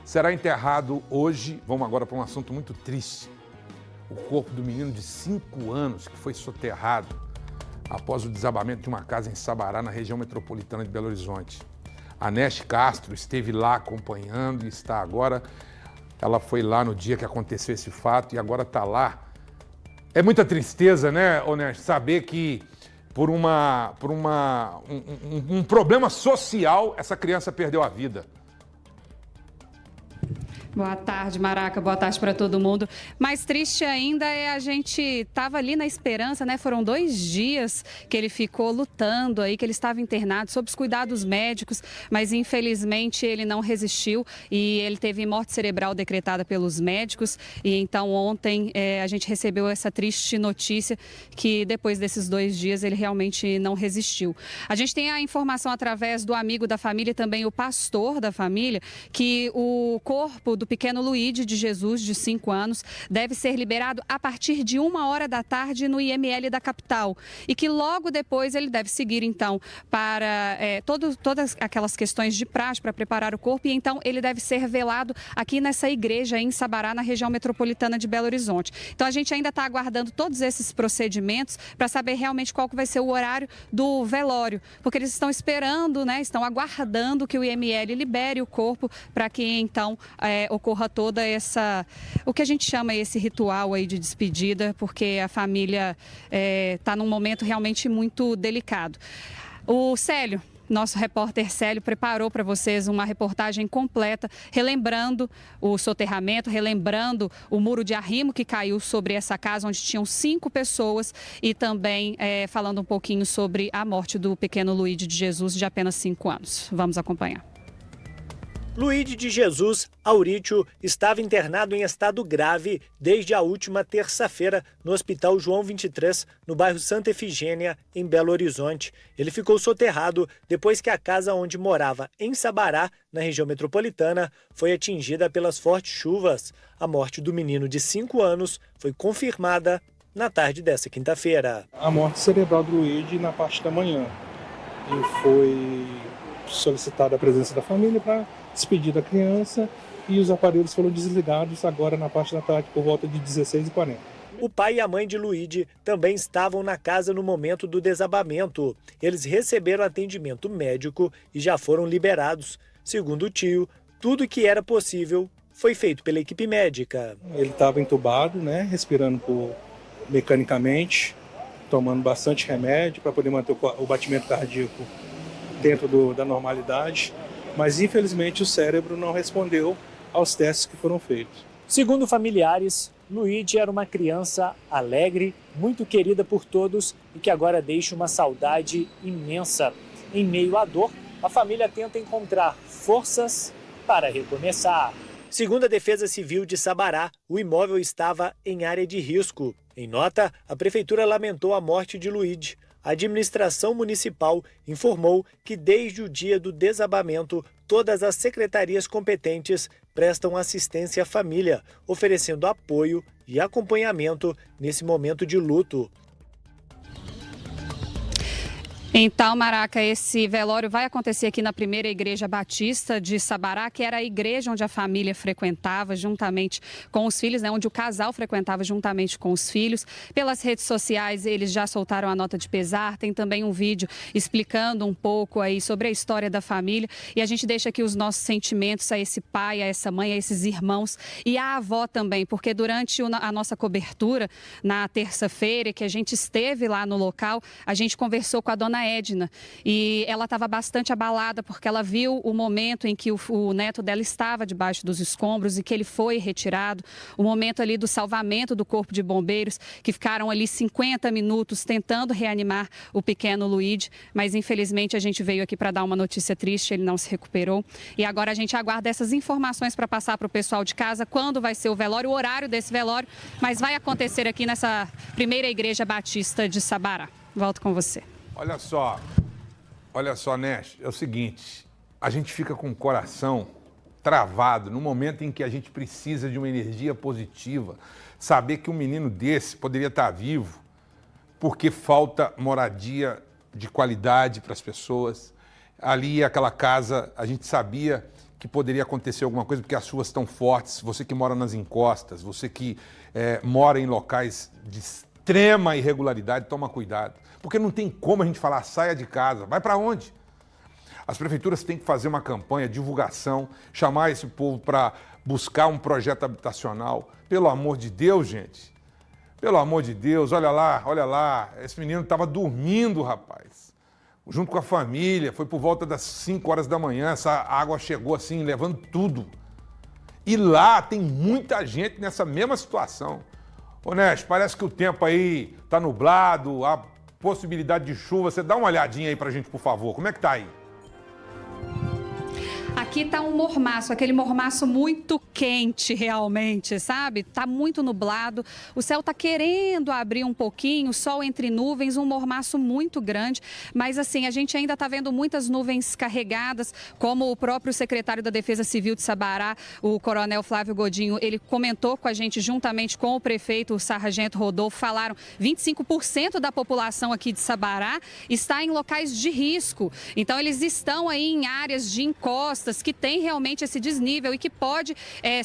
Será enterrado hoje, vamos agora para um assunto muito triste, o corpo do menino de 5 anos que foi soterrado após o desabamento de uma casa em Sabará, na região metropolitana de Belo Horizonte. A Nesh Castro esteve lá acompanhando e está agora. Ela foi lá no dia que aconteceu esse fato e agora está lá. É muita tristeza, né, Nesh, saber que por um problema social essa criança perdeu a vida. Boa tarde, Maraca. Boa tarde para todo mundo. Mais triste ainda é a gente estava ali na esperança, né? Foram 2 dias que ele ficou lutando aí, que ele estava internado sob os cuidados médicos, mas infelizmente ele não resistiu e ele teve morte cerebral decretada pelos médicos. E então ontem a gente recebeu essa triste notícia que depois desses 2 dias ele realmente não resistiu. A gente tem a informação através do amigo da família e também o pastor da família que o corpo do pequeno Luíde de Jesus, de 5 anos, deve ser liberado a partir de 1h da tarde no IML da capital. E que logo depois ele deve seguir, então, para todas aquelas questões de praxe para preparar o corpo. E então ele deve ser velado aqui nessa igreja em Sabará, na região metropolitana de Belo Horizonte. Então a gente ainda está aguardando todos esses procedimentos para saber realmente qual que vai ser o horário do velório. Porque eles estão esperando, né, estão aguardando que o IML libere o corpo para que então ocorra toda o que a gente chama esse ritual aí de despedida, porque a família está num momento realmente muito delicado. O Célio, nosso repórter Célio, preparou para vocês uma reportagem completa, relembrando o soterramento, relembrando o muro de arrimo que caiu sobre essa casa, onde tinham 5 pessoas, e também falando um pouquinho sobre a morte do pequeno Luíde de Jesus, de apenas 5 anos. Vamos acompanhar. Luíde de Jesus Aurítio estava internado em estado grave desde a última terça-feira no Hospital João 23, no bairro Santa Efigênia, em Belo Horizonte. Ele ficou soterrado depois que a casa onde morava, em Sabará, na região metropolitana, foi atingida pelas fortes chuvas. A morte do menino de 5 anos foi confirmada na tarde dessa quinta-feira. A morte cerebral do Luíde na parte da manhã. E foi solicitada a presença da família para despedir da criança e os aparelhos foram desligados agora na parte da tarde por volta de 16h40. O pai e a mãe de Luíde também estavam na casa no momento do desabamento. Eles receberam atendimento médico e já foram liberados. Segundo o tio, tudo que era possível foi feito pela equipe médica. Ele estava entubado, respirando mecanicamente, tomando bastante remédio para poder manter o batimento cardíaco dentro da normalidade. Mas, infelizmente, o cérebro não respondeu aos testes que foram feitos. Segundo familiares, Luíde era uma criança alegre, muito querida por todos e que agora deixa uma saudade imensa. Em meio à dor, a família tenta encontrar forças para recomeçar. Segundo a Defesa Civil de Sabará, o imóvel estava em área de risco. Em nota, a prefeitura lamentou a morte de Luíde. A administração municipal informou que desde o dia do desabamento, todas as secretarias competentes prestam assistência à família, oferecendo apoio e acompanhamento nesse momento de luto. Então, Maraca, esse velório vai acontecer aqui na primeira igreja batista de Sabará, que era a igreja onde a família frequentava juntamente com os filhos, onde o casal frequentava juntamente com os filhos. Pelas redes sociais, eles já soltaram a nota de pesar, tem também um vídeo explicando um pouco aí sobre a história da família. E a gente deixa aqui os nossos sentimentos a esse pai, a essa mãe, a esses irmãos e à avó também, porque durante a nossa cobertura, na terça-feira, que a gente esteve lá no local, a gente conversou com a dona Edna, e ela estava bastante abalada porque ela viu o momento em que o neto dela estava debaixo dos escombros e que ele foi retirado, o momento ali do salvamento do corpo de bombeiros, que ficaram ali 50 minutos tentando reanimar o pequeno Luíde, mas infelizmente a gente veio aqui para dar uma notícia triste, ele não se recuperou, e agora a gente aguarda essas informações para passar para o pessoal de casa, quando vai ser o velório, o horário desse velório, mas vai acontecer aqui nessa primeira igreja batista de Sabará. Volto com você. Olha só, Nesh, é o seguinte, a gente fica com o coração travado no momento em que a gente precisa de uma energia positiva, saber que um menino desse poderia estar vivo, porque falta moradia de qualidade para as pessoas. Ali, aquela casa, a gente sabia que poderia acontecer alguma coisa porque as chuvas estão fortes, você que mora nas encostas, você que mora em locais de extrema irregularidade, toma cuidado. Porque não tem como a gente falar, saia de casa, vai para onde? As prefeituras têm que fazer uma campanha, divulgação, chamar esse povo para buscar um projeto habitacional. Pelo amor de Deus, gente. Pelo amor de Deus, olha lá. Esse menino estava dormindo, rapaz. Junto com a família, foi por volta das 5 horas da manhã, essa água chegou assim, levando tudo. E lá tem muita gente nessa mesma situação. Ô Nés, parece que o tempo aí tá nublado, há possibilidade de chuva. Você dá uma olhadinha aí pra gente, por favor. Como é que tá aí? Aqui tá um mormaço, aquele mormaço muito quente realmente, sabe? Tá muito nublado, o céu tá querendo abrir um pouquinho, sol entre nuvens, um mormaço muito grande, mas assim, a gente ainda tá vendo muitas nuvens carregadas, como o próprio secretário da Defesa Civil de Sabará, o coronel Flávio Godinho, ele comentou com a gente juntamente com o prefeito, o sargento Rodolfo, falaram 25% da população aqui de Sabará está em locais de risco, então eles estão aí em áreas de encostas, que tem realmente esse desnível e que pode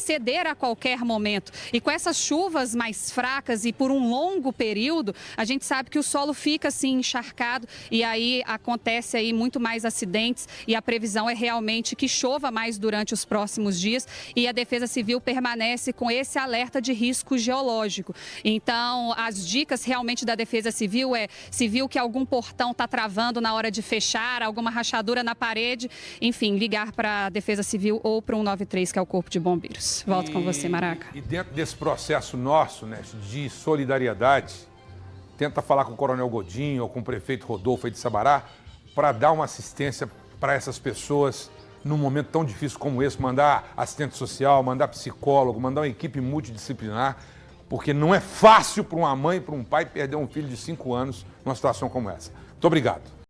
ceder a qualquer momento. E com essas chuvas mais fracas e por um longo período, a gente sabe que o solo fica assim encharcado e aí acontece aí muito mais acidentes e a previsão é realmente que chova mais durante os próximos dias e a Defesa Civil permanece com esse alerta de risco geológico. Então, as dicas realmente da Defesa Civil se viu que algum portão está travando na hora de fechar, alguma rachadura na parede, enfim, ligar para a Defesa Civil ou para o 193, que é o Corpo de Bombeiros. Volto com você, Maraca. E dentro desse processo nosso, né, de solidariedade, tenta falar com o Coronel Godinho ou com o prefeito Rodolfo aí de Sabará para dar uma assistência para essas pessoas num momento tão difícil como esse, mandar assistente social, mandar psicólogo, mandar uma equipe multidisciplinar, porque não é fácil para uma mãe e para um pai perder um filho de 5 anos numa situação como essa. Muito obrigado.